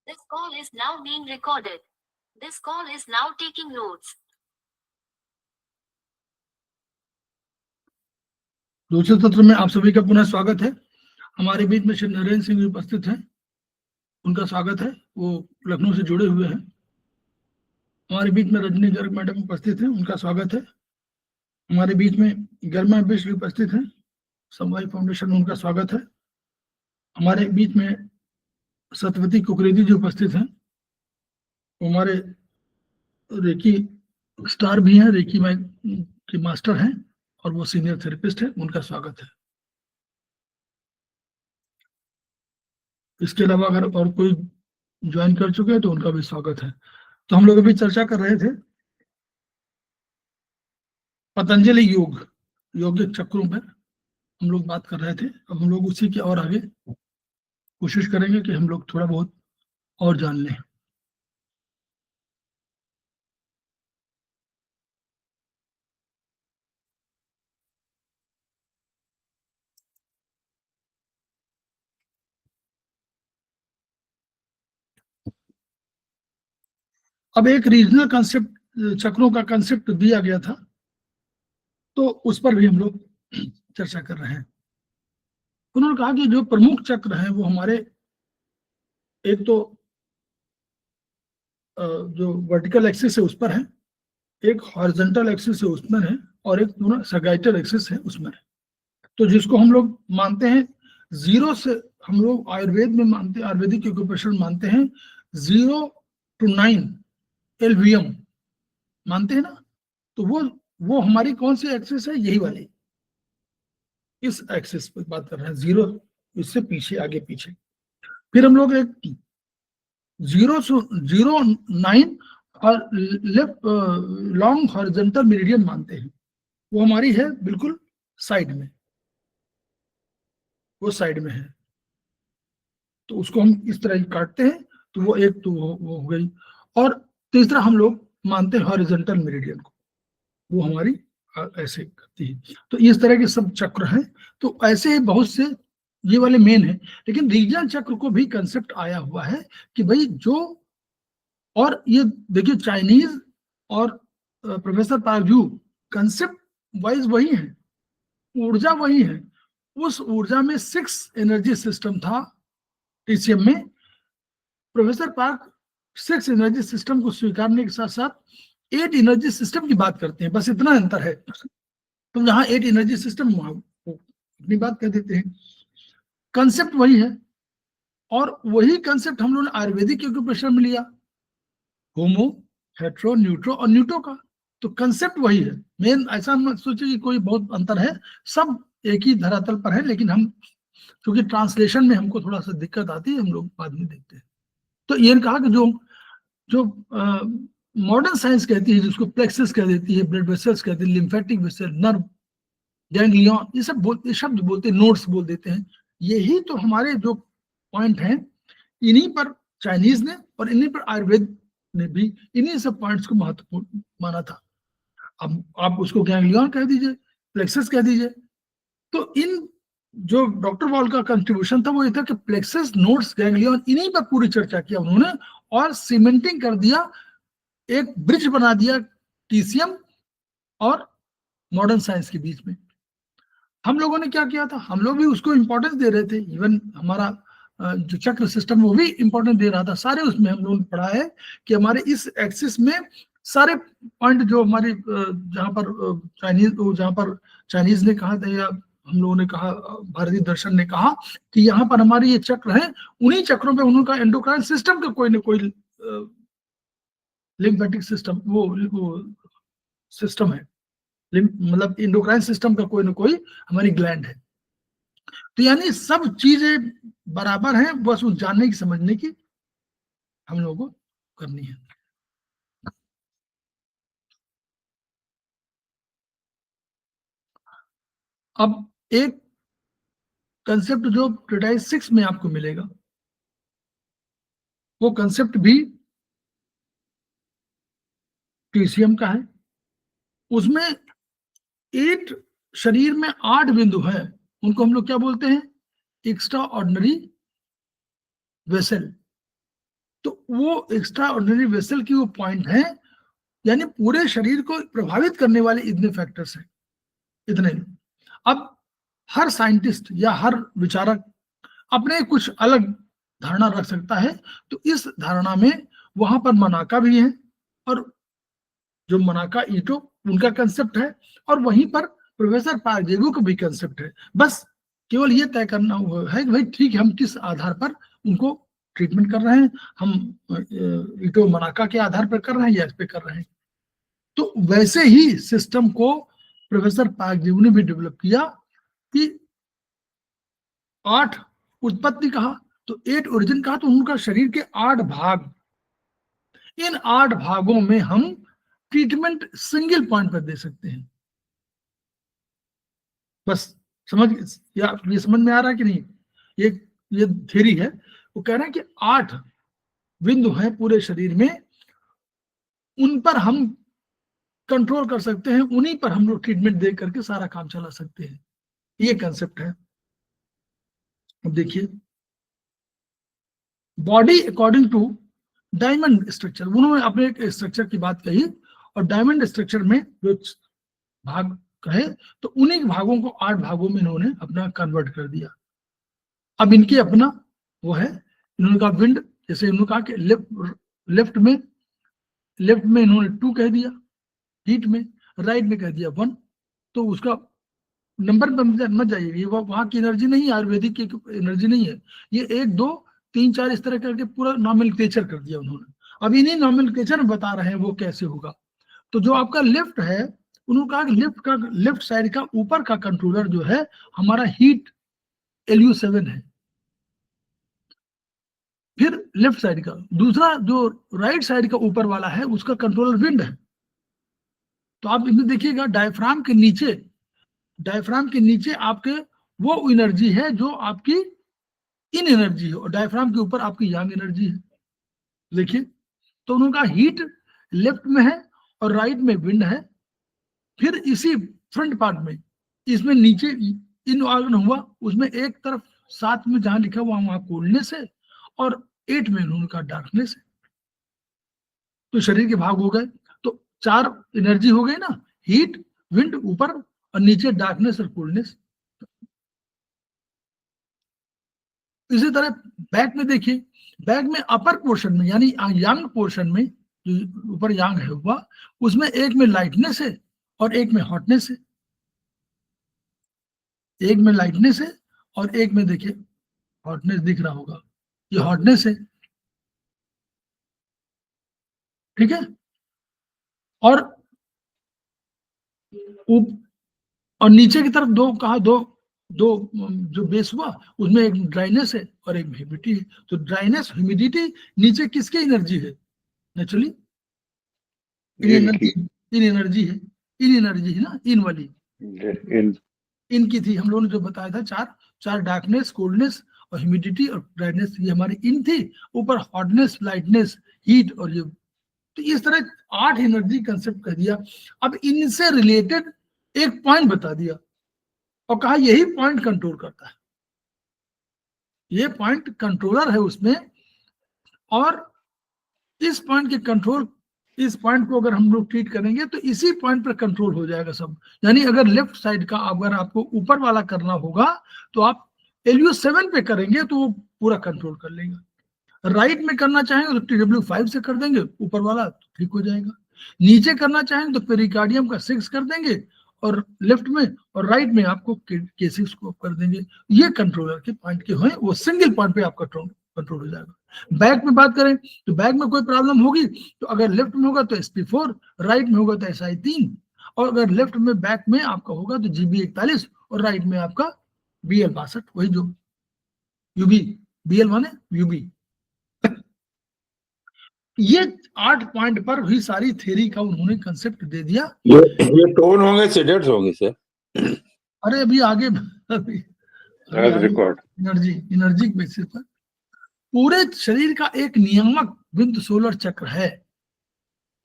This call is now being recorded. This call is now taking notes. दूसरे सत्र में आप सभी का पुनः स्वागत है। हमारे बीच में श्री नरेंद्र सिंह उपस्थित हैं, उनका स्वागत है। वो लखनऊ से जुड़े हुए हैं। हमारे बीच में रजनी गर्ग मैडम उपस्थित हैं, उनका स्वागत है। हमारे बीच में गर्मा बिश्र उपस्थित हैं, समवाय फाउंडेशन, उनका स्वागत है। हमारे बीच में सत्यवती कुकरेदी जी उपस्थित हैं, हमारे रेकी स्टार भी हैं, रेकी के मास्टर हैं और वो सीनियर थेरेपिस्ट हैं, उनका स्वागत है। इसके अलावा अगर और कोई ज्वाइन कर चुके हैं तो उनका भी स्वागत है। तो हम लोग अभी चर्चा कर रहे थे पतंजलि योगिक चक्रों पर हम लोग बात कर रहे थे। अब हम लोग उसी के और आगे कोशिश करेंगे कि हम लोग थोड़ा बहुत और जान लें। अब एक रीजनल कंसेप्ट चक्रों का कंसेप्ट दिया गया था, तो उस पर भी हम लोग चर्चा कर रहे हैं। उन्होंने कहा कि जो प्रमुख चक्र हैं वो हमारे एक तो जो वर्टिकल एक्सिस है उस पर है, एक हॉरिजॉन्टल एक्सिस है उसमें है, और एक पूरा सगाइटल एक्सिस है उसमें है। तो जिसको हम लोग मानते हैं जीरो से, हम लोग आयुर्वेद में मानते हैं, आयुर्वेदिक एक्यूप्रेशर मानते हैं 0 to 9 LVM मानते हैं ना। तो वो हमारी कौन सी एक्सिस है? यही वाली, इस एक्सिस पर बात कर रहे हैं, 0 इससे पीछे, आगे पीछे। फिर हम लोग एक 0-9 और लेफ्ट लॉन्ग हॉरिजॉन्टल मेरिडियन मानते हैं, वो हमारी है बिल्कुल साइड में, वो साइड में है। तो उसको हम इस तरह काटते हैं, तो वो एक तो वो हो गई। और तीसरा हम लोग मानते हैं हॉरिजॉन्टल मेरिडियन को, वो हमारी ऐसे करती है। तो इस तरह के सब चक्र हैं। तो ऐसे ही बहुत से, ये वाले मेन है। लेकिन रीजनल चक्र को भी कंसेप्ट आया हुआ है कि भाई जो, और ये देखिए चाइनीज और प्रोफेसर पारजू कंसेप्ट वाइज वही है, ऊर्जा वही है। उस ऊर्जा में 6 एनर्जी सिस्टम था टीसीएम में। प्रोफेसर पार्क 6 एनर्जी सिस्टम को स्वीकारने के साथ साथ 8 एनर्जी सिस्टम की बात करते हैं, बस इतना अंतर है। तो जहां 8 एनर्जी सिस्टम, वहां अपनी बात कह देते हैं। कंसेप्ट वही है, और वही कंसेप्ट हम लोगों ने आयुर्वेदिक एक्यूप्रेशर में लिया, होमो, हेट्रो, न्यूट्रो और न्यूट्रो का। तो कंसेप्ट वही है। मेन ऐसा मत सोचिए कि कोई बहुत अंतर है, सब एक ही धरातल पर है। लेकिन हम क्योंकि ट्रांसलेशन में हमको थोड़ा सा दिक्कत आती है, हम लोग बाद में देखते हैं। तो ये कहा कि जो मॉडर्न साइंस कहती है, जिसको प्लेक्सस कह देती है, ब्लड वेसल्स कहती है, लिम्फेटिक वेसल, नर्व, गैंग्लियन, ये सब शब्द बोलते हैं, नोड्स बोल देते हैं। यही तो हमारे जो पॉइंट हैं, इन्हीं पर चाइनीज ने और इन्हीं पर आयुर्वेद ने भी इन्हीं सब पॉइंट्स को महत्वपूर्ण माना था। अब आप उसको गैंग्लियन कह दीजिए, प्लेक्सस कह दीजिए। तो इन जो डॉक्टर वॉल का कंट्रीब्यूशन था वो ये था कि प्लेक्सस, नोड्स, गैंग्लियन, इन्हीं पर पूरी चर्चा किया उन्होंने, और सीमेंटिंग कर दिया, एक ब्रिज बना दिया टीसीएम और मॉडर्न साइंस के बीच में। हम लोगों ने क्या किया था, हम लोग भी उसको इंपॉर्टेंस दे रहे थे। इवन हमारा जो चक्र सिस्टम वो भी इंपॉर्टेंस दे रहा था। सारे उसमें हम लोगों ने पढ़ा है कि हमारे इस एक्सिस में सारे पॉइंट जो हमारे जहां पर चाइनीज ने कहा था, या हम लोगों ने कहा, भारतीय दर्शन ने कहा कि यहाँ पर हमारे ये चक्र हैं, उन्हीं चक्रों पे उनका एंडोक्राइन सिस्टम का कोई ना कोई लिम्फेटिक सिस्टम, वो सिस्टम है, मतलब एंडोक्राइन सिस्टम का कोई ना कोई हमारी ग्लैंड है। तो यानी सब चीजें बराबर हैं, बस उस जानने की, समझने की हम लोगों को करनी है। अब एक कंसेप्ट जो ट्रेटाइज 6 में आपको मिलेगा, वो कंसेप्ट भी टीसीएम का है। उसमें 8 शरीर में 8 बिंदु हैं, उनको हम लोग क्या बोलते हैं? Extra ordinary vessel. तो वो एक्स्ट्रा ऑर्डिनरी वेसल की वो पॉइंट है, यानी पूरे शरीर को प्रभावित करने वाले इतने फैक्टर्स हैं, इतने। अब हर साइंटिस्ट या हर विचारक अपने कुछ अलग धारणा रख सकता है, तो इस धारणा में वहां पर मनाका भी है, और जो मनाका ईटो उनका कंसेप्ट है, और वहीं पर प्रोफेसर पार्जेगो का भी कंसेप्ट है। बस केवल ये तय करना है कि भाई ठीक है, हम किस आधार पर उनको ट्रीटमेंट कर रहे हैं, हम ईटो मनाका के आधार पर कर रहे हैं या इस पे कर रहे हैं। तो वैसे ही सिस्टम को प्रोफेसर पार्जेगो ने भी डेवलप किया कि 8 उत्पत्ति कहा, तो 8 ओरिजिन कहा, तो उनका शरीर के 8 भाग, इन 8 भागों में हम ट्रीटमेंट सिंगल पॉइंट पर दे सकते हैं। बस समझ, या ये समझ में आ रहा है कि नहीं? ये थ्योरी है। वो कह रहे हैं कि 8 बिंदु हैं पूरे शरीर में, उन पर हम कंट्रोल कर सकते हैं, उन्हीं पर हम लोग ट्रीटमेंट दे करके सारा काम चला सकते हैं। ये कंसेप्ट है। अब देखिए, body according to diamond structure, उन्होंने अपने एक स्ट्रक्चर की बात कही, और डायमंड स्ट्रक्चर में जो भाग कहे, तो उन्हीं भागों को 8 भागों में इन्होंने अपना कन्वर्ट कर दिया। अब इनके अपना वो है, इन्होंने कहा विंड, जैसे इन्होंने कहा कि लेफ्ट में इन्होंने 2 कह दिया हीट में, राइट में कह दिया 1, तो उसका नंबर मत जाइए, ये वहां की एनर्जी नहीं है, आयुर्वेदिक की एनर्जी नहीं है, ये 1 2 3 4 इस तरह करके पूरा नॉमेनक्लेचर कर दिया उन्होंने। अब इन्हीं नॉमेनक्लेचर में बता रहे हैं वो कैसे होगा। तो जो आपका लेफ्ट है, उन्होंने कहा कि लेफ्ट साइड का ऊपर का कंट्रोलर जो है हमारा हीट LU7 है। फिर लेफ्ट साइड का दूसरा जो राइट साइड का ऊपर वाला है, उसका कंट्रोलर विंड है। तो आप इसमें देखिएगा, डायफ्राम के नीचे आपके वो एनर्जी है जो आपकी इन एनर्जी है, और डायफ्राम के ऊपर आपकी यांग एनर्जी है। देखिए, तो उनका हीट लेफ्ट में है और राइट में विंड है। फिर इसी फ्रंट पार्ट में, इसमें नीचे इन ऑर्गन हुआ, उसमें एक तरफ 7 में जहां लिखा हुआ वहां कोल्डनेस है, और 8 में उन्होंने कहा डार्कनेस है। तो शरीर के भाग हो गए, तो 4 एनर्जी हो गई ना, हीट, विंड ऊपर, और नीचे डार्कनेस और कोल्डनेस। इसी तरह बैक में देखिए, बैक में अपर पोर्शन में यानी यांग पोर्शन में, जो ऊपर यांग है हुआ, उसमें एक में लाइटनेस है और एक में हॉटनेस है। एक में लाइटनेस है और एक में देखिए हॉटनेस दिख रहा होगा, ये हॉटनेस है, ठीक है। और नीचे की तरफ 2 कहा, दो जो बेस हुआ, उसमें एक ड्राइनेस है और एक ह्यूमिडिटी है। तो ड्राइनेस, ह्यूमिडिटी नीचे किसकी एनर्जी है? नेचुरली इन एनर्जी है ना, इन वाली इनकी थी, हम लोगों ने जो बताया था, 4 डार्कनेस, कोल्डनेस और ह्यूमिडिटी और ड्राइनेस, ये हमारी इन थी। ऊपर हॉटनेस, लाइटनेस, हीट, और ये, तो इस तरह 8 एनर्जी कंसेप्ट कर दिया। अब इनसे रिलेटेड एक पॉइंट बता दिया और कहा यही पॉइंट कंट्रोल करता है, ये पॉइंट कंट्रोलर है उसमें, और इस पॉइंट के कंट्रोल, इस पॉइंट को अगर हम लोग ट्रीट करेंगे तो इसी पॉइंट पर कंट्रोल हो जाएगा सब। यानी अगर लेफ्ट साइड का अगर आपको ऊपर वाला करना होगा तो आप LU7 पे करेंगे तो वो पूरा कंट्रोल कर लेगा। राइट में करना चाहेंगे तो TW5 से कर देंगे ऊपर वाला, तो ठीक हो जाएगा। नीचे करना चाहेंगे तो पेरिकार्डियम का 6 कर देंगे, और लेफ्ट में और राइट में आपको K6 को कर देंगे। ये कंट्रोलर के पॉइंट के हैं, वो सिंगल पॉइंट पे आपका कंट्रोल हो जाएगा। बैक में बात करें तो बैक में कोई प्रॉब्लम होगी तो अगर लेफ्ट में होगा तो SP4, राइट में होगा तो SI3, और अगर लेफ्ट में बैक में आपका होगा तो GB41, और राइट में आपका BL62, वही जो UB, BL माने UB। ये 8 पॉइंट पर ही सारी थ्योरी का उन्होंने कंसेप्ट दे दिया। ये टोन होंगे, सेडेट्स होंगे सर? अरे अभी आगे एनर्जी बेसिस पर पूरे शरीर का एक नियामक बिंदु सोलर चक्र है।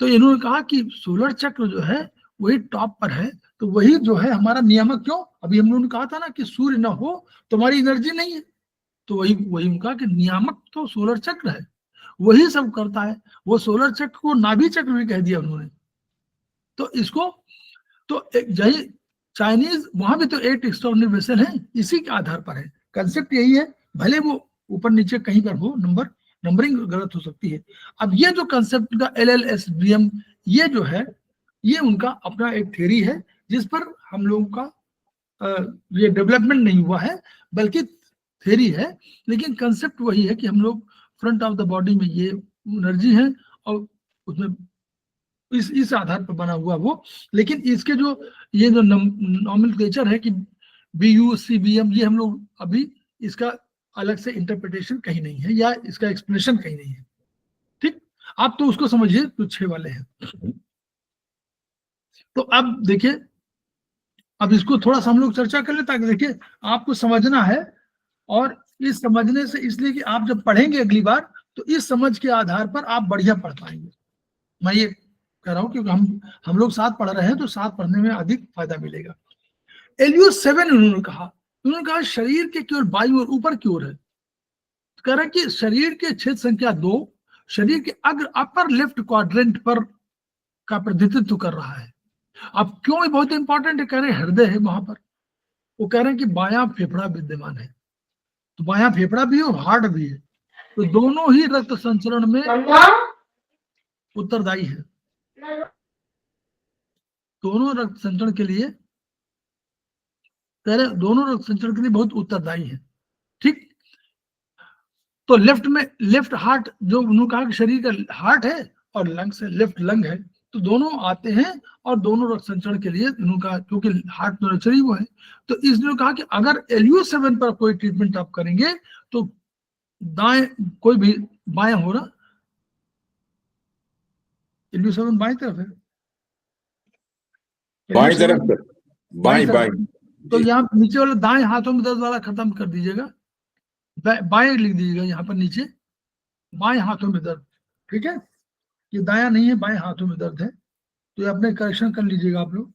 तो इन्होंने कहा कि सोलर चक्र जो है वही टॉप पर है, तो वही जो है हमारा नियामक। क्यों? अभी हम लोगों ने कहा था ना कि सूर्य ना हो तो हमारी एनर्जी नहीं है, तो वही उनका कि नियामक तो सोलर चक्र है। वही सब करता है। वो सोलर चक्र को नाभि चक्र भी कह दिया उन्होंने। तो इसको तो यही चाइनीज, वहां भी तो 8 एक्स्ट्राऑर्डिनरी वेसल है, इसी के आधार पर है। कंसेप्ट यही है, भले वो ऊपर नीचे कहीं पर हो, नंबरिंग गलत हो सकती है। अब ये जो कंसेप्ट का LLSBM, ये जो है ये उनका अपना एक थ्योरी है, जिस पर हम लोगों का ये डेवलपमेंट नहीं हुआ है, बल्कि थ्योरी है। लेकिन कंसेप्ट वही है कि हम लोग फ्रंट ऑफ द बॉडी में ये एनर्जी है और उसमें इस आधार पर बना हुआ वो। लेकिन इसके जो ये जो नॉमेनक्लेचर है कि BUCBM, ये हम लोग अभी इसका अलग से इंटरप्रिटेशन कहीं नहीं है, या इसका एक्सप्लेनेशन कहीं नहीं है। ठीक, आप तो उसको समझिए तो 6 वाले हैं। तो अब देखिए, अब इसको थोड़ा सा हम लोग चर्चा कर ले, ताकि देखिए आपको समझना है। और इस समझने से, इसलिए कि आप जब पढ़ेंगे अगली बार, तो इस समझ के आधार पर आप बढ़िया पढ़ पाएंगे। मैं ये कह रहा हूं क्योंकि हम लोग साथ पढ़ रहे हैं, तो साथ पढ़ने में अधिक फायदा मिलेगा। LU7 उन्होंने कहा शरीर के केवल बाईं और ऊपर की ओर है। कह रहा कि शरीर के छेद संख्या 2 शरीर के अपर लेफ्ट क्वाड्रेंट पर का प्रतिनिधित्व कर रहा है। अब क्यों ये बहुत इंपॉर्टेंट है? कह रहे हृदय है वहां पर। वो कह रहे हैं कि बायां फेफड़ा विद्यमान है, तो बायां फेफड़ा भी है और हार्ट भी है, तो दोनों ही रक्त संचरण में उत्तरदायी है। दोनों रक्त संचरण के लिए, कह रहे दोनों रक्त संचरण के लिए बहुत उत्तरदायी है। ठीक, तो लेफ्ट हार्ट, जो उन्होंने कहा कि शरीर का हार्ट है और लंग से लेफ्ट लंग है, तो दोनों आते हैं और दोनों रक्त संचरण के लिए उन्होंने कहा, क्योंकि हार्ट तो नेचुरली वो है। तो इसने कहा कि अगर LU7 पर कोई ट्रीटमेंट आप करेंगे तो दाएं, कोई भी बाएं हो रहा, LU7 बाएं तरफ है, बाई तरफ से, बाई बाई। तो यहाँ नीचे वाला दाएं हाथों में दर्द वाला खत्म कर दीजिएगा, बाएं लिख दीजिएगा यहाँ पर नीचे, बाएं हाथों में दर्द। ठीक है, ये दाया नहीं है, बाएं हाथों में दर्द है, तो ये अपने करेक्शन कर लीजिएगा आप लोग।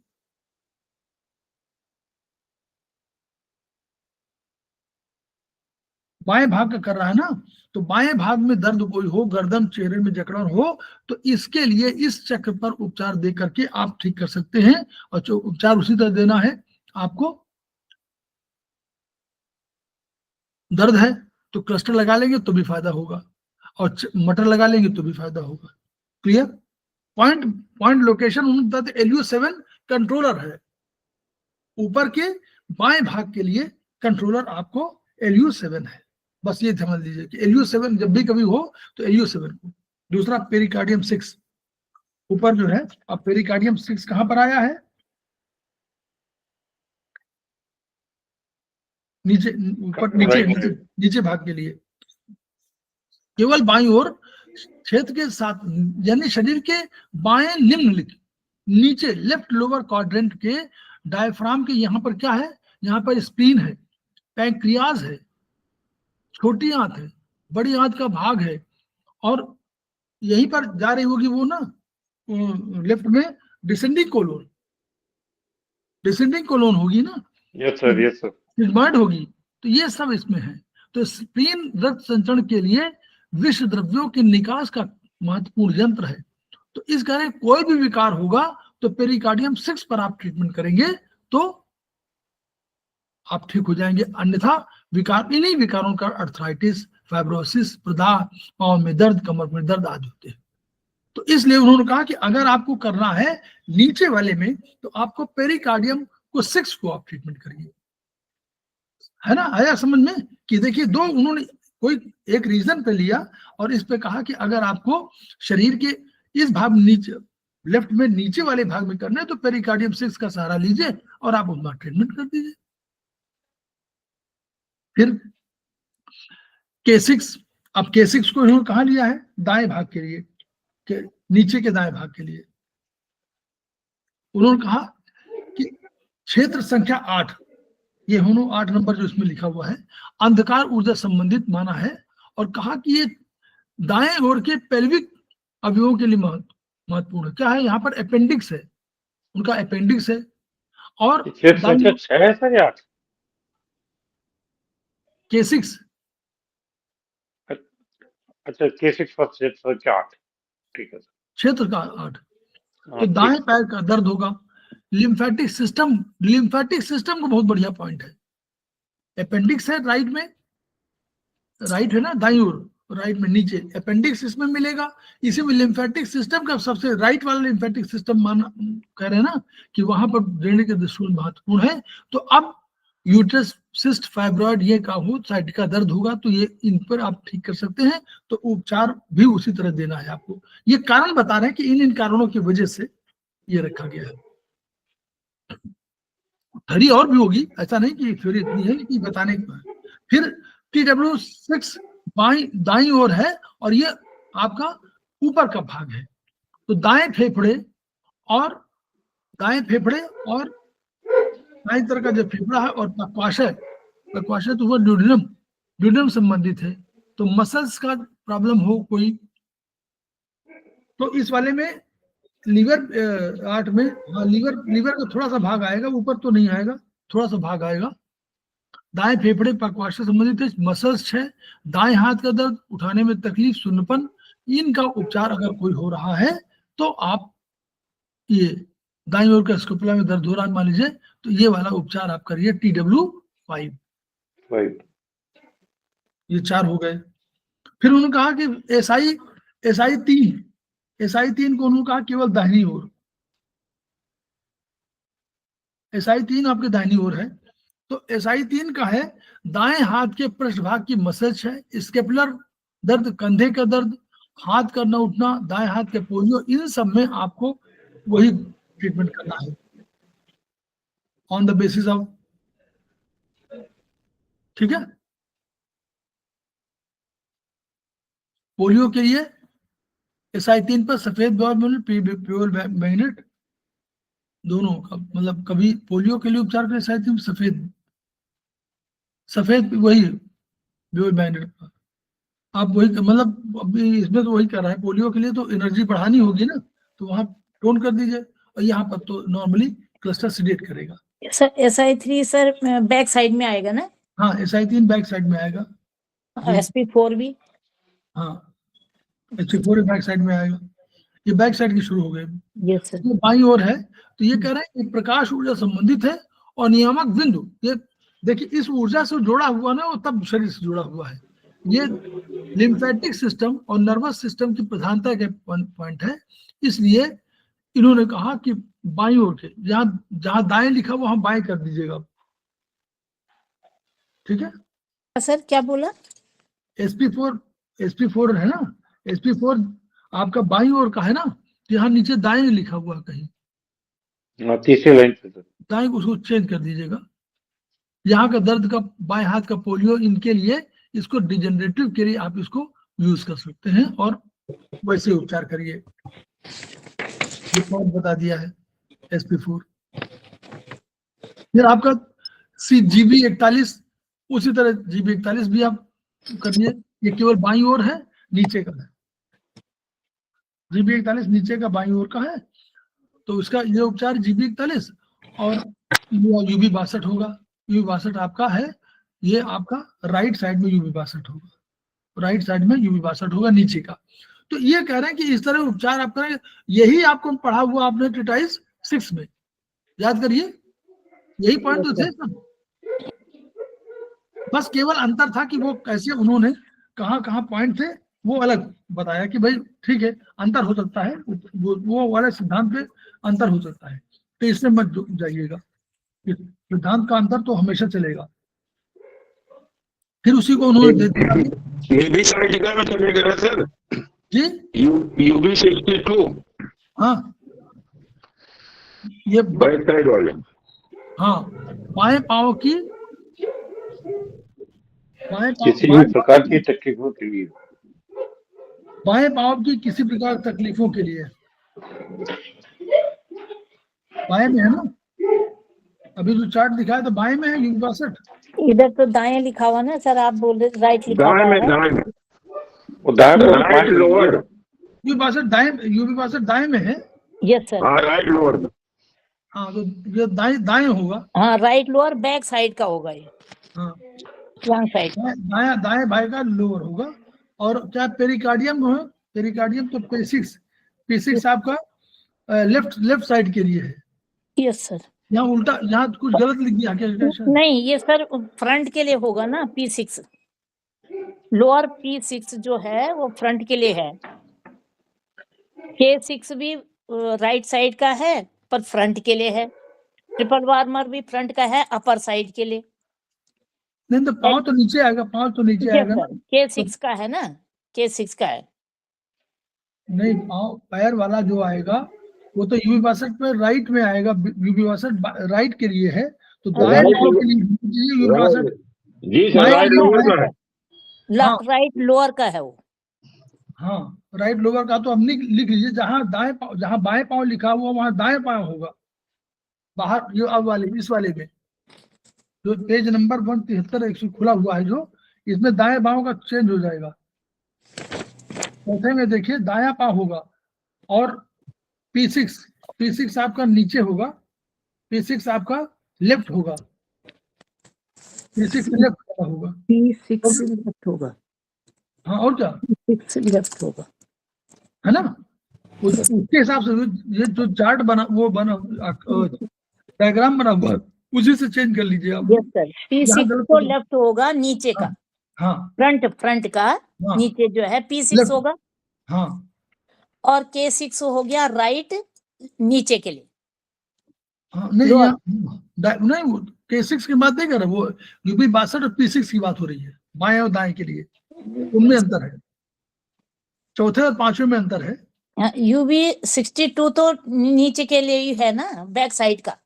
बाएं भाग का कर रहा है ना, तो बाएं भाग में दर्द कोई हो, गर्दन चेहरे में जकड़न हो, तो इसके लिए इस चक्र पर उपचार दे करके आप ठीक कर सकते हैं। और जो उपचार उसी तरह देना है आपको। दर्द है तो क्लस्टर लगा लेंगे तो भी फायदा होगा, और मटर लगा लेंगे तो भी फायदा होगा। क्लियर? पॉइंट लोकेशन उन्होंने बताते LU7 कंट्रोलर है, ऊपर के बाएं भाग के लिए कंट्रोलर आपको LU7 है। बस ये समझ लीजिए कि LU7 जब भी कभी हो तो LU7 को। दूसरा पेरिकार्डियम 6 ऊपर जो है, अब पेरिकार्डियम 6 कहां पर आया है? नीचे, ऊपर नीचे भाग के लिए केवल बाईं ओर क्षेत्र के साथ, यानी शरीर के बाएं निम्नलिखित नीचे लेफ्ट लोअर क्वाड्रेंट के डायफ्राम के यहाँ पर क्या है? यहाँ पर स्प्लीन है, पैंक्रियाज है, छोटी आंत है, बड़ी आंत का भाग है, और यहीं पर जा रही होगी वो ना लेफ्ट में डिसेंडिंग कोलोन होगी ना। Yes sir, yes sir. Sigmoid होगी, तो ये सब इसमें है। तो स्प्लीन रक्त संचरण के लिए विष द्रव्यों के निकास का महत्वपूर्ण यंत्र है। तो इस कारण कोई भी विकार होगा तो पेरिकार्डियम 6 पर आप ट्रीटमेंट करेंगे तो आप ठीक हो जाएंगे। अन्यथा विकार, इन्हीं विकारों का अर्थराइटिस, फाइब्रोसिस, प्रदाह, पांव में दर्द, कमर में दर्द आदि होते हैं। तो इसलिए उन्होंने कहा कि अगर आपको करना है नीचे वाले में, तो आपको पेरिकार्डियम को 6 को आप ट्रीटमेंट करिए। है ना, आया समझ में? कि देखिए, दो उन्होंने कोई एक रीजन पे लिया और इस पे कहा कि अगर आपको शरीर के इस भाग नीचे, लेफ्ट में नीचे वाले भाग में करना है तो पेरिकार्डियम 6 का सहारा लीजिए और आप उसका ट्रीटमेंट कर दीजिए। फिर K6, अब K6 को इन्होंने कहा लिया है? दाएं भाग के लिए, नीचे के दाएं भाग के लिए। उन्होंने कहा कि क्षेत्र संख्या 8, ये होनो 8 नंबर जो इसमें लिखा हुआ है, अंधकार ऊर्जा संबंधित माना है, और कहा कि ये दाएं ओर के पेल्विक अवयवों के लिए महत्वपूर्ण है। क्या है? यहाँ पर अपेंडिक्स है, उनका अपेंडिक्स है, और क्षेत्र संख्या 6 है सर या 8? K6 अच्छा K6 फर्स्ट क्षेत्र के 8, ठीक है सर। क्षेत्र का 8। हाँ, तो ठीक दाएं है। पैर का दर्द होगा। लिम्फेटिक सिस्टम का बहुत बढ़िया पॉइंट है। अपेंडिक्स है राइट में, राइट है ना, दाईं ओर राइट में नीचे अपेंडिक्स इसमें मिलेगा। इसी में लिम्फेटिक सिस्टम का सबसे राइट वाला लिम्फेटिक सिस्टम माना कह रहे हैं ना कि वहां पर ड्रेनेज के दृष्टिकोण महत्वपूर्ण है। तो अब यूट्रस, सिस्ट, फाइब्रॉइड, ये का हो साइड का दर्द होगा तो ये इन पर आप ठीक कर सकते हैं। तो उपचार भी उसी तरह देना है आपको। ये कारण बता रहे हैं कि इन कारणों की वजह से ये रखा गया है। थ्योरी और भी होगी, ऐसा नहीं कि थ्योरी इतनी है कि बताने की। फिर TW6 दाईं ओर है और ये आपका ऊपर का भाग है। तो दाएं फेफड़े और दाएं तरह का जो फेफड़ा है और पक्वाशय तो वो ड्यूडेनम संबंधित है। तो मसल्स का प्रॉब्लम हो कोई तो इस वाले में लीवर 8 में, हाँ लीवर का थोड़ा सा भाग आएगा, ऊपर तो नहीं आएगा, थोड़ा सा भाग आएगा। दाएं फेफड़े पक्वाशय संबंधित है। मसल्स है। दाएं हाथ का दर्द, उठाने में तकलीफ, सुन्नपन, इनका उपचार अगर कोई हो रहा है तो आप ये दाईं ओर का स्कोपुला में दर्द हो रहा है मान लीजिए, तो ये वाला उपचार आप करिए TW5। ये 4 हो गए। फिर उन्होंने कहा कि SI3 को उन्होंने कहा केवल दाहिनी ओर। SI3 आपके दाहिनी ओर है। तो SI3 का है दाएं हाथ के पृष्ठभाग की मसल्स है, स्केपुलर दर्द, कंधे का दर्द, हाथ का न उठना, दाएं हाथ के पोलियो, इन सब में आपको वही ट्रीटमेंट करना है ऑन द बेसिस ऑफ, ठीक है। पोलियो के लिए SI3 पर सफेद प्योर मैग्नेट दोनों का, मतलब कभी पोलियो के लिए उपचार करें SI3 सफेद वही प्योर मैग्नेट, आप वही मतलब अभी इसमें तो वही कर रहा है। पोलियो के लिए तो एनर्जी बढ़ानी होगी ना, तो वहां टोन कर दीजिए, और यहाँ पर तो नॉर्मली क्लस्टर सीडेट करेगा। Sir SI3 sir back side में आएगा ना? हाँ SI3 बैक साइड में आएगा। SP4 भी? हाँ SP4 बैक साइड में आएगा। ये बैक साइड की शुरू हो गई। Yes sir. ये बाईं ओर है। तो ये कह रहे हैं कि प्रकाश ऊर्जा संबंधित है और नियामक बिंदु, ये देखिए इस ऊर्जा से जुड़ा हुआ ना, वो तब शरीर से जुड़ा हुआ है। ये लिम्फेटिक सिस्टम और नर्वस सिस्टम की प्रधानता के पॉइंट है। इसलिए इन्होंने कहा कि बाईं ओर के, जहां दाएं लिखा वहां बाएं कर दीजिएगा, ठीक है। सर क्या बोला? SP4 है ना, SP4 आपका बाईं ओर का है ना, यहाँ नीचे दाएं लिखा हुआ कहीं, तीसरी लाइन से सर। दाएं को उसको चेंज कर दीजिएगा। यहाँ का दर्द का, बाएं हाथ का पोलियो, इनके लिए इसको डिजेनरेटिव के लिए आप इसको यूज कर सकते हैं और वैसे उपचार करिए। ये पॉइंट बता दिया है SP4। फिर आपका GB41, उसी तरह GB41 भी आप करिए। ये केवल बाईं ओर है, नीचे का है। GB41 नीचे का बाईं ओर का है, तो इसका ये उपचार GB41 और UB62 होगा। UB62 आपका है, ये आपका राइट साइड में UB62 होगा, राइट साइड में UB62 होगा नीचे का। तो ये कह रहे हैं कि इस तरह उपचार आप करें। यही आपको पढ़ा हुआ आपने ट्रीटाइज 6 में, याद करिए, यही पॉइंट तो थे सब। बस केवल अंतर था कि वो कैसे उन्होंने कहाँ पॉइंट थे वो अलग बताया कि भाई ठीक है अंतर हो सकता है, वो वाले सिद्धांत पे अंतर हो सकता है, तो इसमें मत जाइएगा। सिद्धांत का अंतर तो हमेशा चलेगा। फिर उसी को उन्होंने दे दिया। ये भी आर्टिकल में चलेगा ना सर जी UB62। हाँ ये बैक साइड वाले। हाँ बाएं पांव की, किसी भी प्रकार की तकलीफों के लिए, बाएं पांव की किसी प्रकार की तकलीफों के लिए, बाएं में है ना, अभी जो चार्ट दिखाया तो बाएं में है UB62। इधर तो दाएं लिखा हुआ ना सर, आप बोल रहे राइट लिखा हुआ है। दाएं में वो दाएं राइट लोअर। UB62 दाएं में है। Yes sir. हाँ राइट लोअर। हाँ तो ये दाएं होगा। हाँ राइट लोअर बैक साइड का होगा ये। हाँ फ्रंट साइड। दाएं भाई का लोअर होगा। और क्या पेरिकार्डियम है, पेरिकार्डियम तो P6 आपका लेफ्ट साइड के लिए है। Yes sir. यहाँ उल्टा, यहाँ कुछ गलत लिख दिया क्या? नहीं, ये सर फ्रंट के लिए होगा ना, P6 लोअर P6 जो है वो फ्रंट के लिए है। K6 भी राइट साइड का है पर फ्रंट के लिए है। ट्रिपल वार्मर भी फ्रंट का है अपर साइड के लिए। नहीं तो पाँव तो नीचे आएगा, पाँव तो नीचे आएगा ना। K6 का है ना, K6 का है। नहीं, पाँव पैर वाला जो आएगा वो तो यूवी बासठ पे राइट में आएगा, यूवी बासठ राइट के लिए है, तो दाएं पाँव के लिए यूवी बासठ जी सर, राइट लोअर का है। राइट लोअर का है वो। हाँ, राइट लोअर का तो अब लिख लीजिए, जहाँ बाएं पाँव लिखा हुआ वहां दाएं पाँव होगा बाहर, जो अब वाले इस वाले में जो पेज नंबर 173 खुला हुआ है, जो इसमें दाएं पाँव का चेंज हो जाएगा। चौथे में देखिए दायां पाँव होगा और P6 आपका नीचे होगा, P6 आपका लेफ्ट होगा, P6 लेफ्ट होगा, P6 लेफ्ट होगा। हाँ और क्या, P6 लेफ्ट होगा, है ना। उसके हिसाब से ये जो चार्ट बना, वो बना डायग्राम बना हुआ, उसी से चेंज कर लीजिए आप। यस सर, P6 तो लेफ्ट होगा नीचे का। हाँ, फ्रंट का हाँ, नीचे जो है P6 होगा। हाँ, और K6 हो गया राइट नीचे के लिए। हाँ, नहीं नहीं, K6 की बात नहीं कर रहे, वो यूपी 62 और P6 की बात हो रही है, बाएं और दाएं के लिए, उनमें अंतर है, चौथे और पांचवें में अंतर है। UV 62 तो नीचे के लिए ही है ना, बैक साइड का।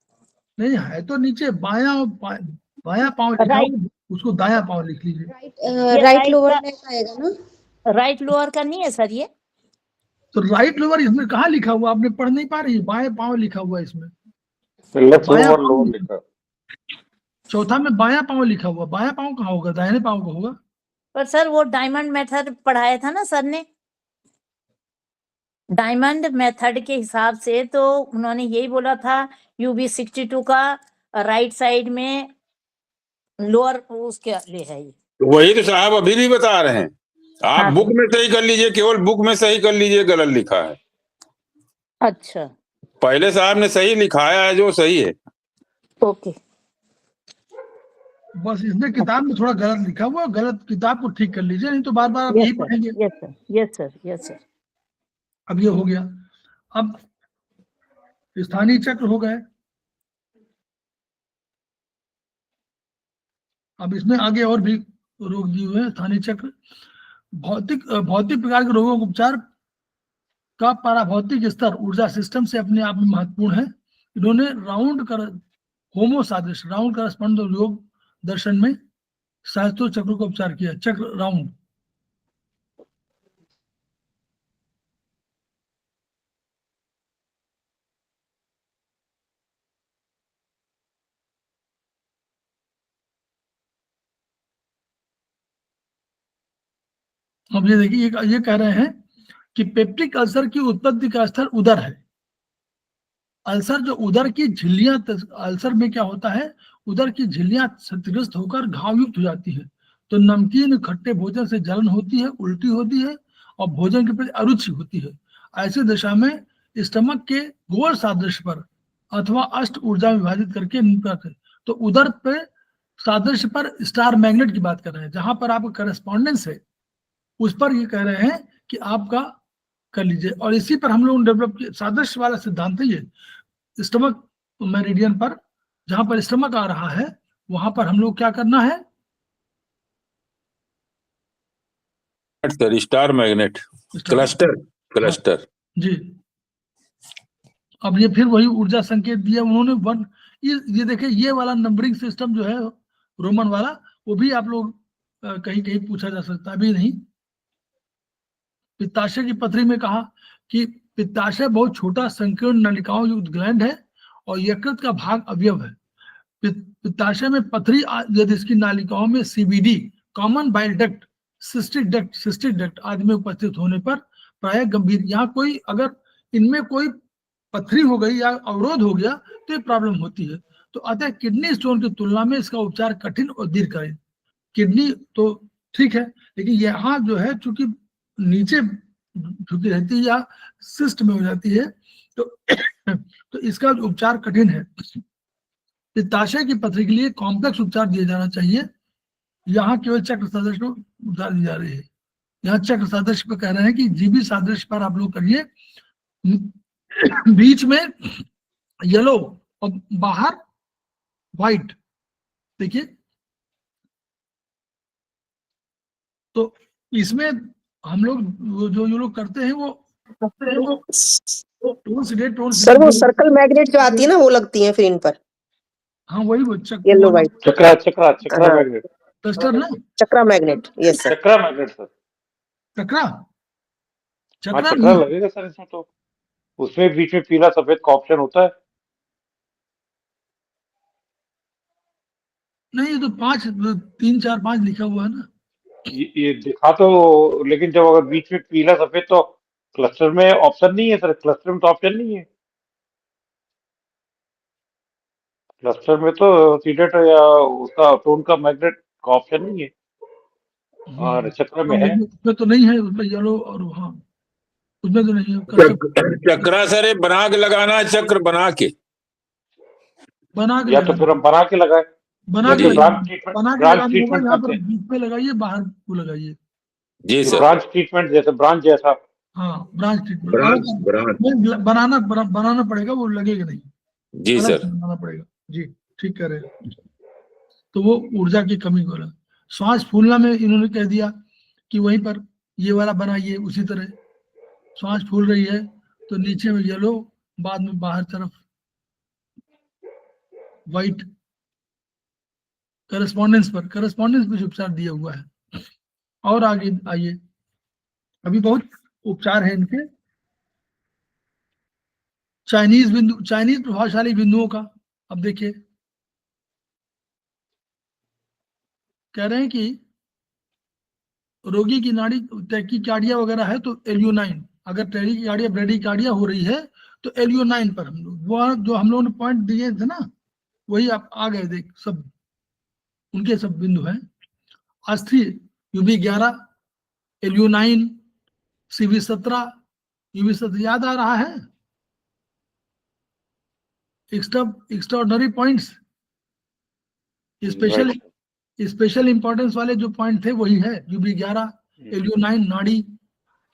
नहीं है तो नीचे बायां पाँव लिखा हो, उसको दायां पाँव लिख लीजिए। राइट लोअर में आएगा ना, राइट लोअर का नहीं है सर ये। तो राइट लोअर इसमें कहाँ लिखा हुआ, आपने पढ़ नहीं पा रही, बाएं पाँव लिखा हुआ है इसमें, लेफ्ट लोअर लोअर लिखा। चौथा में बायां पाँव लिखा हुआ, बायां पाँव कहाँ होगा, दाहिने पाँव का होगा। पर सर वो डायमंड मेथड पढ़ाया था ना सर ने, डायमंड मेथड के हिसाब से तो उन्होंने यही बोला था UV 62 का राइट साइड में लोअर उसके लिए है ये। वही तो साहब अभी भी बता रहे हैं, आप बुक में सही कर लीजिए, केवल बुक में सही कर लीजिए, गलत लिखा है। अच्छा, पहले साहब ने सही लिखाया है, जो सही है। ओके, बस इसमें किताब में थोड़ा गलत लिखा हुआ, गलत किताब को ठीक कर लीजिए, नहीं तो बार बार आप यही पढ़ेंगे। Yes sir, yes sir, yes sir. अब ये हो गया, अब स्थानीय चक्र हो गए। अब इसमें आगे और भी रोग दिए हुए हैं। स्थानीय चक्र भौतिक प्रकार के रोगों का उपचार का पाराभौतिक स्तर ऊर्जा सिस्टम से अपने आप में महत्वपूर्ण है। इन्होंने होमो सादृश राउंड करस्पॉन्ड योग दर्शन में सहस्त्रों चक्रों का उपचार किया। चक्र राउंड, अब ये देखिए, ये कह रहे हैं कि पेप्टिक अल्सर की उत्पत्ति का स्थल उदर है। अल्सर जो उदर की झिल्लियां, अल्सर में क्या होता है, उदर की झिल्लियां क्षतिग्रस्त होकर घाव युक्त हो जाती है, तो नमकीन खट्टे भोजन से जलन होती है, उल्टी होती है और भोजन के प्रति अरुचि होती है। ऐसी दशा में स्टमक के गोल सादृश्य पर अथवा अष्ट ऊर्जा विभाजित करके तो उदर पे सादृश्य पर स्टार मैग्नेट की बात कर रहे हैं, जहां पर आपका करस्पॉन्डेंस है उस पर ये कह रहे हैं कि आपका कर लीजिए। और इसी पर हम लोग डेवलप किया सादृश्य वाला सिद्धांत है ये। स्टमक मेरिडियन पर, जहां पर स्टमक आ रहा है वहां पर हम लोग क्या करना है, स्टार मैग्नेट, क्लस्टर जी। अब ये फिर वही ऊर्जा संकेत दिया उन्होंने। ये देखिए, ये वाला नंबरिंग सिस्टम जो है रोमन वाला, वो भी आप लोग कहीं कहीं पूछा जा सकता है, अभी नहीं। पित्ताशय की पथरी में कहा कि पित्ताशय बहुत छोटा संकीर्ण नलिकाओं युक्त ग्लैंड है और यकृत का भाग अवयव है। पित्ताशय में पथरी यदि इसकी नालिकाओं में CBD common bile duct, cystic duct आदि में उपस्थित होने पर प्रायः गंभीर, यहाँ कोई अगर इनमें कोई पथरी हो गई या अवरोध हो गया तो ये प्रॉब्लम होती है। तो अतः किडनी स्टोन की तुलना में इसका उपचार कठिन और दीर्घकालीन। किडनी तो ठीक है, लेकिन यहाँ जो है चूंकि नीचे झुकी रहती है या सिस्ट में हो जाती है तो तो इसका उपचार कठिन है। पित्ताशय की पथरी के लिए कॉम्प्लेक्स उपचार दिया जाना चाहिए। यहाँ केवल चक्र सादृश्य को उपचार दी जा रही है। यहाँ चक्र सादृश्य पे कह रहे हैं कि जीबी सादृश्य पर आप लोग करिए, बीच में येलो और बाहर व्हाइट। देखिए तो इसमें हम लोग जो लोग करते हैं वो टोन सर वो सर्कल मैग्नेट जो आती है ना वो लगती है फिर इन पर। हाँ वही वो yellow white chakra magnet, cluster ना, chakra magnet. Yes sir. Chakra magnet sir. Chakra हाँ चक्रा चक्रा लगेगा सर इसमें, तो उसमें बीच में पीला सफेद का ऑप्शन होता है। नहीं, ये तो 5 3 4 5 लिखा हुआ है ना। ये दिखा तो, लेकिन जब अगर बीच में पीला सफेद तो क्लस्टर में ऑप्शन नहीं है सर, क्लस्टर में तो ऑप्शन नहीं है। क्लस्टर में तो सीडेट या उसका टोन का मैग्नेट का ऑप्शन नहीं है, और चक्र में है। उसमें तो नहीं है, उसमें येलो और हाँ उसमें तो नहीं है। चक्रा सर ये बना के लगाना है, चक्र बना के या तो फिर हम बना के लगाए, बना के ब्रांच ट्रीटमेंट यहाँ करते पर हैं। बीच पे लगाइए, बाहर को लगाइए। जी सर, ब्रांच ट्रीटमेंट जैसे, ब्रांच जैसा। हाँ ब्रांच ट्रीटमेंट ब्रांच नहीं, बनाना पड़ेगा, वो लगेगा नहीं, जी अलग सर। से बनाना पड़ेगा। जी ठीक कह रहे हैं। तो वो ऊर्जा की कमी को रहा। श्वास फूलना में इन्होंने कह दिया कि वहीं पर ये वाला बनाइए, उसी तरह श्वास फूल रही है तो नीचे में येलो, बाद में बाहर तरफ व्हाइट। करस्पॉन्डेंस पर उपचार दिया हुआ है। और आगे आइए, अभी बहुत उपचार है इनके। चाइनीज प्रभावशाली बिंदुओं का अब देखिए, कह रहे हैं कि रोगी की नाड़ी टैकीकार्डिया वगैरह है तो एलियो9, अगर टैकीकार्डिया ब्रेडिकार्डिया हो रही है तो एलियो9 पर हम लोग वो जो हम लोगों ने पॉइंट दिए थे ना, वही आप आ गए, देख सब उनके सब बिंदु हैं। अस्थि UB11, एलियो9, CV17, UB17 याद आ रहा है। एक्स्ट्राऑर्डिनरी पॉइंट्स, स्पेशल इंपॉर्टेंस वाले जो पॉइंट थे वही है। UB11, एलियो9 नाड़ी,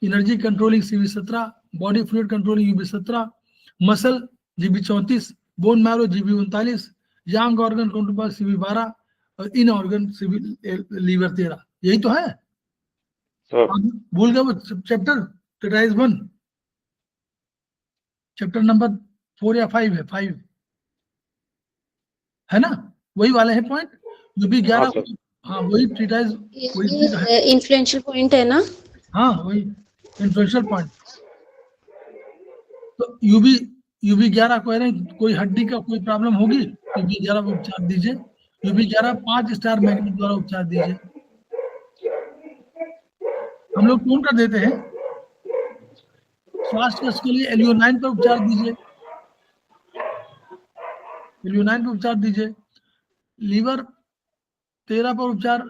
energy controlling CV17, body fluid controlling UB17, muscle GB34, bone marrow GB39, यांग ऑर्गन कंट्रोल CV12 और इन ऑर्गन लीवर 13। यही तो है। भूल गए वो चैप्टर, टेटाइज 1 चैप्टर नंबर 4 या 5 है, 5 है ना, वही वाले हैं पॉइंट। UB11 हाँ वही टेटाइज, ये इन्फ्लुएंशियल पॉइंट है ना। हाँ वही इन्फ्लुएंशियल पॉइंट। तो UB11 कह रहे हैं कोई हड्डी का कोई प्रॉब्लम होगी तो UB11 को उपचार दीजिए। UB11 5 स्टार मैग्नेट द्वारा उपचार दीजिए। हम लोग कौन कर देते हैं, श्वास कष्ट के लिए एलियो9 पर उपचार दीजिए, एलियो9 पर उपचार दीजिए। लीवर 13 पर उपचार,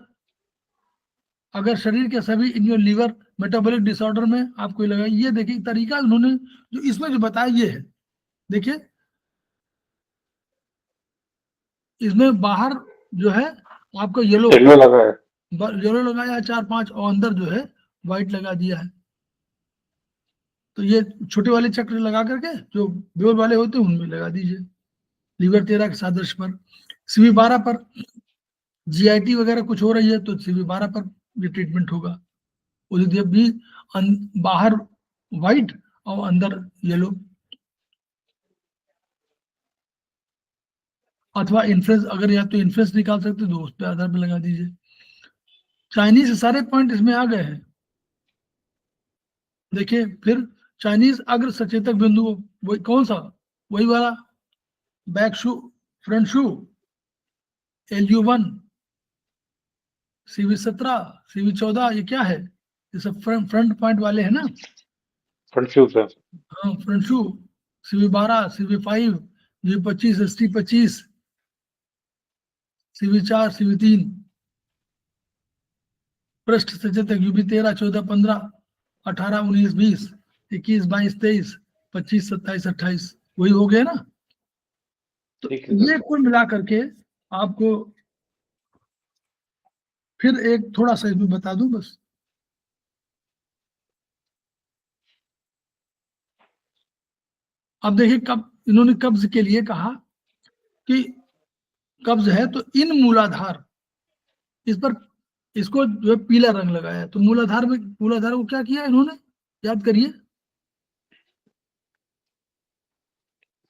अगर शरीर के सभी इन लीवर मेटाबॉलिक डिसऑर्डर में आपको लगा। ये देखिए तरीका उन्होंने जो इसमें जो बताया ये है, देखिए इसमें बाहर जो है आपको येलो लगाया 4-5 और अंदर जो है व्हाइट लगा दिया है। तो ये छोटे वाले चक्र लगा करके जो बेल वाले होते हैं उनमें लगा दीजिए। लीवर 13 के सादृश्य पर, CV12 पर GIT वगैरह कुछ हो रही है तो CV12 पर ये ट्रीटमेंट होगा। उसी भी बाहर व्हाइट और अंदर येलो, अथवा इन्फ्लुएंस, अगर या तो इन्फ्लुएंस निकाल सकते तो उस पर आधार पर लगा दीजिए। चाइनीज सारे पॉइंट इसमें आ गए हैं। देखिए फिर चाइनीज अग्र सचेतक बिंदु, वही कौन सा, वही वाला बैक शू, फ्रंट शू, LU1, CV17, CV14, ये क्या है, ये सब फ्रंट पॉइंट वाले हैं ना, फ्रंट शू सर। हाँ फ्रंट शू, CV12, CV5, G25, ST25, CV4, CV3। पृष्ठ से तक यूबी 13, 14, 15, 18, 19, 20, 21, 22, 23, 25, 27, 28 वही हो गया ना। तो ठीक है सर। ये कुल मिला करके आपको फिर एक थोड़ा सा इसमें बता दूं बस। अब देखिए कब इन्होंने कब्ज के लिए कहा कि कब्ज है तो इन मूलाधार, इस पर इसको जो है पीला रंग लगाया। तो मूलाधार को क्या किया इन्होंने, याद करिए।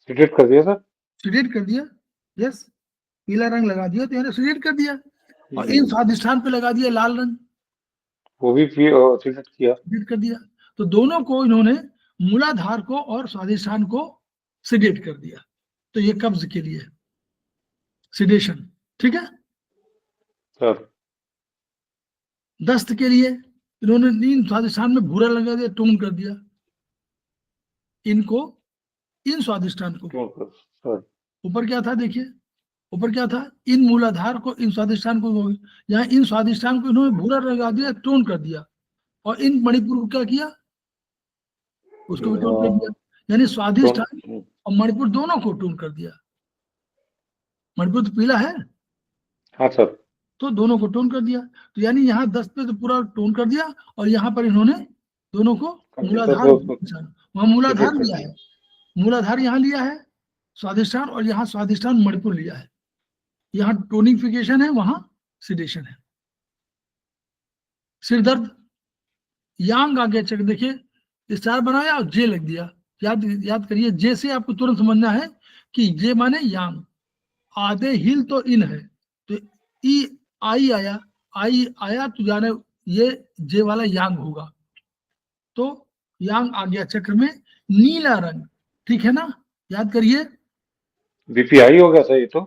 सीडेट कर दिया सर। सीडेट कर दिया, यस, पीला रंग लगा दिया तो यानी सीडेट कर दिया। और इन स्वादिष्ठान पे लगा दिया लाल रंग, वो भी सीडेट किया। सीडेट कर दिया। तो दोनों को इन्होंने, मूलाधार को और स्वादिष्ठान को सीडेट कर दिया। तो ये कब्ज के लिए सीडेशन, ठीक है। सर दस्त के लिए इन्होंने इन स्वादिष्ठान में भूरा लगा दिया, टोन कर दिया इनको, इन स्वादिष्ठान को। सर ऊपर क्या था देखिए, ऊपर क्या था, इन मूलाधार को इन स्वादिष्ठान को, यहाँ इन स्वादिष्ठान को इन्होंने भूरा लगा दिया, टोन कर दिया। और इन मणिपुर को क्या किया, उसको भी टोन कर दिया। यानी स्वादिष्ठान और मणिपुर दोनों को टोन कर दिया। मणिपुर तो पीला है, हाँ सर। तो दोनों को टोन कर दिया। तो यानी यहाँ 10 पे तो पूरा टोन कर दिया, और यहाँ पर इन्होंने दोनों को मूलाधार, वहां मूलाधार लिया है, मूलाधार यहाँ लिया है स्वादिष्ठान, और यहाँ स्वादिष्ठान मणिपुर लिया है। यहाँ टोनिफिकेशन है, वहां सिडेशन है। सिर दर्द, यांग आगे चेक, देखिए स्टार बनाया और जे लग दिया। याद करिए, जे से आपको तुरंत समझना है कि जे माने यांग, आधे हिल तो इन है, तो ई आई आया तो जाने ये जे वाला यांग होगा। तो यांग आज्ञा चक्र में नीला रंग, ठीक है ना, याद करिए। बीपी हाई हो गया था ये तो।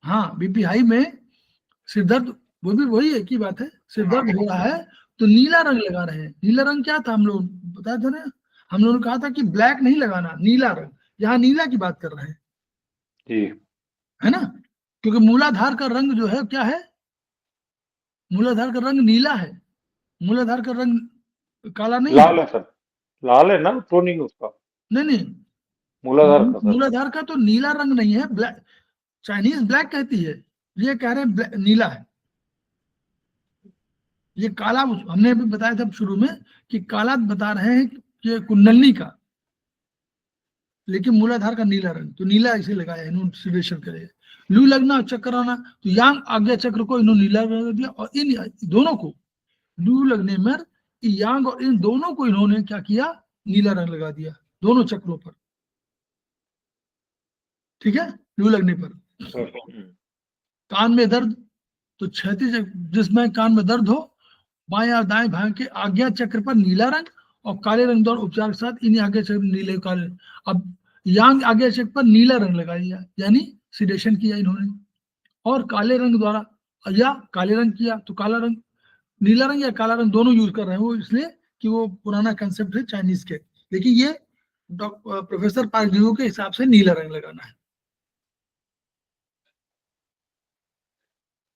हाँ, बीपी हाई में सिरदर्द, वो भी वही एक ही बात है, सिरदर्द हो रहा है तो नीला रंग लगा रहे हैं। नीला रंग क्या था, हम लोग बताया था ना, हम लोगों ने कहा था कि ब्लैक नहीं लगाना, नीला रंग। यहाँ नीला की बात कर रहे हैं, जी, है ना, क्योंकि मूलाधार का रंग जो है क्या है, मूलाधार का रंग नीला है, मूलाधार का रंग काला नहीं लाल है सर, लाल है ना टोनिंग उसका। नहीं, मूलाधार का सर। मूलाधार का तो नीला रंग नहीं है, ब्लैक, चाइनीज ब्लैक कहती है, ये कह रहे हैं नीला है। ये काला, हमने अभी बताया था शुरू में कि काला बता रहे हैं कि कुंडलनी का, लेकिन मूलाधार का नीला रंग, तो नीला इसे लगाया इन्होंने सिडेशन के लिए। लू लगना, चक्कर आना, तो यांग आज्ञा चक्र को इन्होंने नीला रंग दिया, और इन दोनों को लू लगने में यांग और इन दोनों को इन्होंने क्या किया, नीला रंग लगा दिया दोनों चक्रों पर, ठीक है, लू लगने पर। कान में दर्द, तो क्षैतिज जिसमें कान में दर्द हो, बाएं और दाएं भाग के आज्ञा चक्र पर नीला रंग, और काले रंग द्वारा उपचार के साथ इन आज्ञा चक्र नीले काले। अब यांग आज्ञा चक्र पर नीला रंग लगा दिया, यानी सिडेशन किया इन्होंने, और काले रंग द्वारा या काले रंग किया, तो काला रंग, नीला रंग या काला रंग दोनों यूज कर रहे हैं वो, इसलिए कि वो पुराना कंसेप्ट है चाइनीज के। लेकिन ये प्रोफेसर पार्क जियो के हिसाब से नीला रंग लगाना है,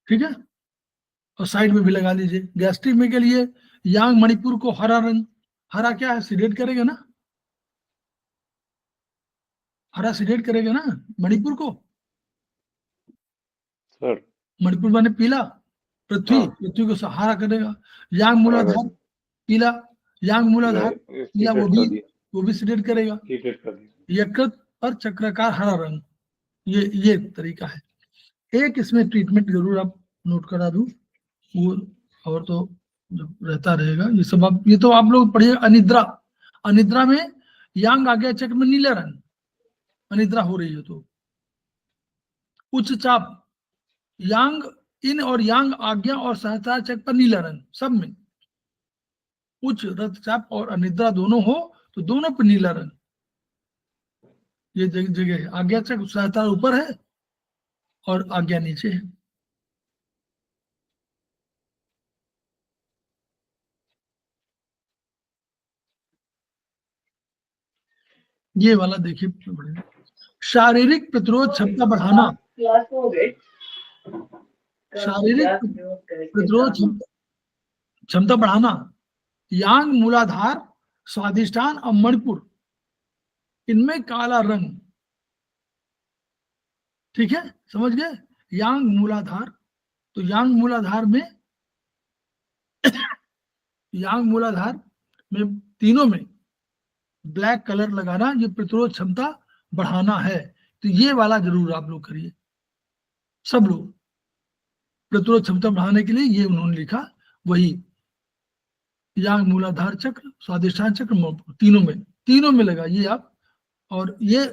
ठीक है। और साइड में भी लगा लीजिए। गैस्ट्रिक में के लिए यांग मणिपुर को हरा रंग, हरा क्या है, सिडेट करेगा ना, हरा सिडेट करेगा ना मणिपुर को। सर मणिपुर माने पीला, पृथ्वी को सहारा करेगा। यांग मूलाधार पीला, यांग मूलाधार पीला, वो भी सिडेट करेगा। यकृत पर चक्राकार हरा रंग, ये तरीका है। एक इसमें ट्रीटमेंट जरूर आप नोट करा दूं, वो और तो जब रहता रहेगा ये सब। आप ये तो आप लोग पढ़िए। अनिद्रा, अनिद्रा में यांग आज्ञा चक्र में नीला रंग, अनिद्रा हो रही है तो। उच्च चाप, यांग इन और यांग आज्ञा और सहस्त्रार चक्र पर नीला रंग, सब में उच्च रक्तचाप और अनिद्रा दोनों हो तो दोनों पर नीला रंग। ये जगह है, आज्ञा चक्र सहस्त्रार ऊपर है और आज्ञा नीचे है। ये वाला देखिए, शारीरिक प्रतिरोध क्षमता बढ़ाना, शारीरिक प्रतिरोध क्षमता बढ़ाना, यांग, मूलाधार, स्वादिष्टान और मणिपुर, इनमें काला रंग, ठीक है, समझ गए। यांग मूलाधार, तो यांग मूलाधार में यांग मूलाधार में तीनों में ब्लैक कलर लगाना, ये प्रतिरोध क्षमता बढ़ाना है। तो ये वाला जरूर आप लोग करिए, सब लोग। प्रतिरोध क्षमता बढ़ाने के लिए ये उन्होंने लिखा, वही यांग मूलाधार चक्र, स्वादिष्टान चक्र, तीनों में लगाइए आप। और ये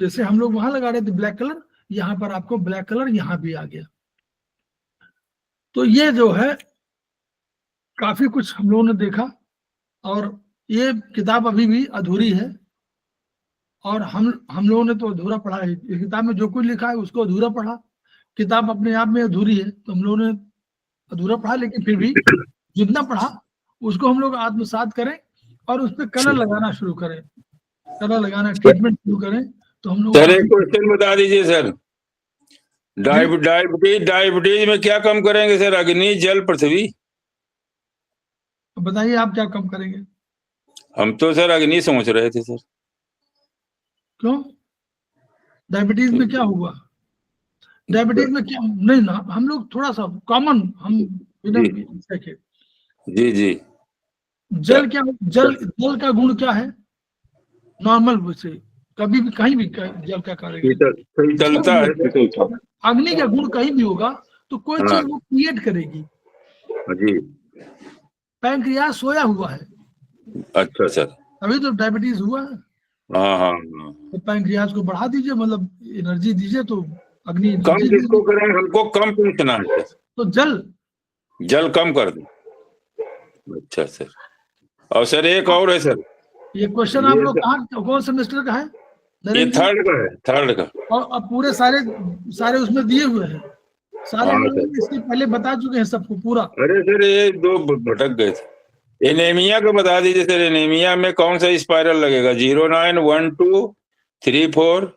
जैसे हम लोग वहां लगा रहे थे ब्लैक कलर, यहाँ पर आपको ब्लैक कलर यहाँ भी आ गया। तो ये जो है काफी कुछ हम लोगों ने देखा, और ये किताब अभी भी अधूरी है, और हम लोगों ने तो अधूरा पढ़ा है। इस किताब में जो कुछ लिखा है उसको अधूरा पढ़ा, किताब अपने आप में अधूरी है, तो हम लोगों ने अधूरा पढ़ा, लेकिन फिर भी जितना पढ़ा उसको हम लोग आत्मसात करें और उस पर कलर लगाना शुरू करें, कलर लगाना, ट्रीटमेंट शुरू करें। तो हम लोग सर एक क्वेश्चन बता दीजिए सर, डायबिटीज में क्या कम करेंगे सर? अग्नि, जल, पृथ्वी? बताइए आप क्या कम करेंगे? हम तो सर अग्नि सोच रहे थे सर। क्यों? डायबिटीज में क्या हुआ? डायबिटीज में क्या नहीं ना, हम लोग थोड़ा सा कॉमन, हम बिना देखे, जी जी, जल क्या, जल का गुण क्या है? नॉर्मल वैसे कभी भी कहीं भी जल क्या करेगा? शीतलता है। अग्नि का गुण कहीं भी होगा तो कोई चीज वो क्रिएट करेगी। जी, पैंक्रियास सोया हुआ है, अच्छा सर, अभी तो डायबिटीज हुआ है। हाँ, तो पैंक्रियास को बढ़ा दीजिए, मतलब एनर्जी दीजिए, तो अग्नि कम किसको करें? हमको कम पूछना है, तो जल कम कर दो। अच्छा सर, और सर एक और है सर, ये क्वेश्चन आप लोग कहाँ, कौन सेमेस्टर का है? ये थर्ड का। और अब पूरे सारे उसमें दिए हुए हैं, सारे इसके पहले बता चुके हैं सबको पूरा। अरे सर ये दो भटक गए थे। एनीमिया को बता दीजिए सर, एनीमिया में कौन सा स्पाइरल लगेगा? 0, 9, 1, 2, 3, 4?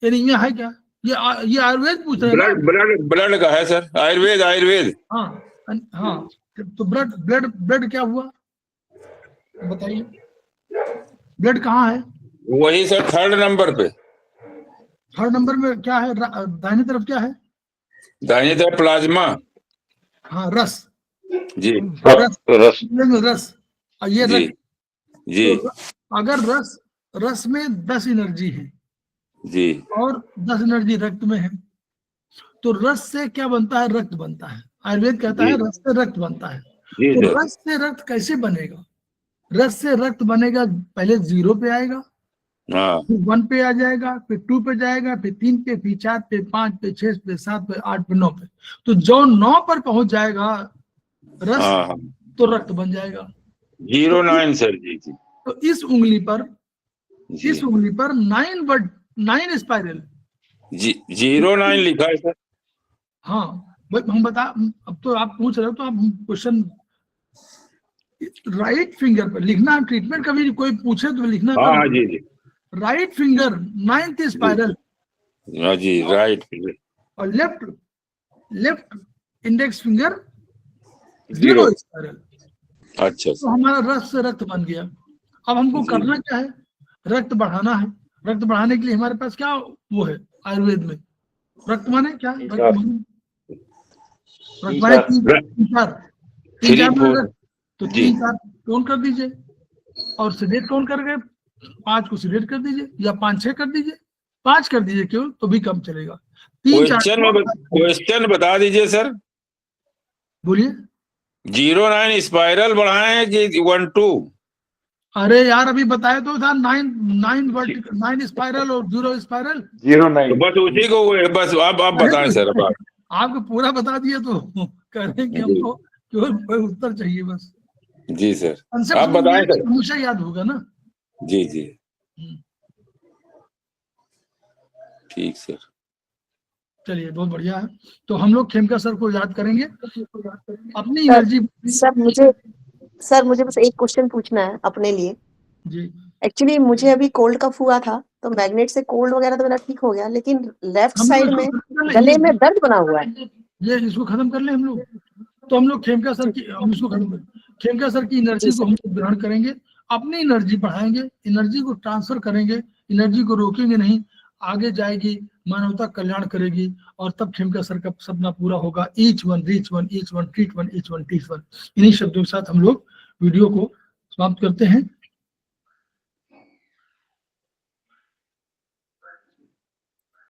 एनीमिया है क्या? ये आयुर्वेद पूछ रहे हैं। ब्लड का है सर, आयुर्वेद। हाँ, तो ब्लड क्या हुआ बताइए? ब्लड कहाँ है? वही सर थर्ड नंबर पे। थर्ड नंबर में क्या है? दाहिनी तरफ क्या है? दाहिनी तरफ प्लाज्मा। हाँ, रस जी, रस। और ये जी रक्त जी। तो अगर रस में 10 एनर्जी है जी, और 10 एनर्जी रक्त में है, तो रस से क्या बनता है? रक्त बनता है। आयुर्वेद कहता है रस से रक्त बनता है। तो रस से रक्त कैसे बनेगा? रस से रक्त बनेगा, पहले 0 पे आएगा, फिर 1 पे आ जाएगा, फिर 2 पे जाएगा, फिर 3 पे, फिर 4 पे, 5 पे, 6 पे, 7 पे, 8 पे, 9 पे। तो जो 9 पर पहुंच जाएगा रस, तो रक्त बन जाएगा। 0, 9 सर। जी जी। तो इस उंगली पर 9 स्पाइरल, जी 0, 9 लिखा है सर। हाँ, हम बता, अब तो आप पूछ रहे हो तो आप क्वेश्चन राइट फिंगर पर लिखना। ट्रीटमेंट कभी कोई पूछे तो लिखना। हाँ जी जी। राइट फिंगर 9th स्पाइरल, हाँ जी, राइट फिंगर, और लेफ्ट इंडेक्स फिंगर 0 स्पाइरल। अच्छा, तो हमारा रस से रक्त बन गया। अब हमको करना क्या है? रक्त बढ़ाना है। रक्त बढ़ाने के लिए हमारे पास क्या वो है आयुर्वेद में? रक्त माने क्या? रक्त माने 3, 4 तो 3, 4 टोन कर दीजिए, और सिलेक्ट टोन कर गए 5 को सिलेक्ट कर दीजिए, या 5, 6 कर दीजिए, 5 कर दीजिए केवल, तो भी कम चलेगा। 3, 4 क्वेश्चन बता दीजिए सर। बोलिए। 0, 9 स्पाइरल बढ़ाएं कि 1, 2? अरे यार अभी बताया तो था, 9 स्पाइरल और 0 स्पाइरल। 0, 9 बस उसी को बस आप बताएं सर। आपको पूरा बता दिए तो करेंगे, हमको केवल उत्तर चाहिए बस। जी सर, आप बताएं सर। हमेशा याद होगा ना। जी जी, ठीक सर। चलिए, बहुत बढ़िया है। तो हम लोग खेमका सर को याद करेंगे, अपनी एनर्जी। सर मुझे बस एक क्वेश्चन पूछना है अपने लिए जी। एक्चुअली मुझे अभी कोल्ड कफ हुआ था, तो मैग्नेट से कोल्ड वगैरह तो मेरा ठीक हो गया, लेकिन लेफ्ट साइड में गले में दर्द बना हुआ है। ये इसको खत्म कर ले हम लोग। तो हम लोग खेमका सर की, हम इसको खत्म करें, खेमका सर की एनर्जी को हम लोग ग्रहण करेंगे, अपनी एनर्जी बढ़ाएंगे, एनर्जी को ट्रांसफर करेंगे, एनर्जी को रोकेंगे नहीं, आगे जाएगी, मानवता कल्याण करेगी, और तब खेमका सर का सपना पूरा होगा। Each one reach one, each one treat one, each one teach one. इन्हीं शब्दों के साथ हम लोग वीडियो को समाप्त करते हैं।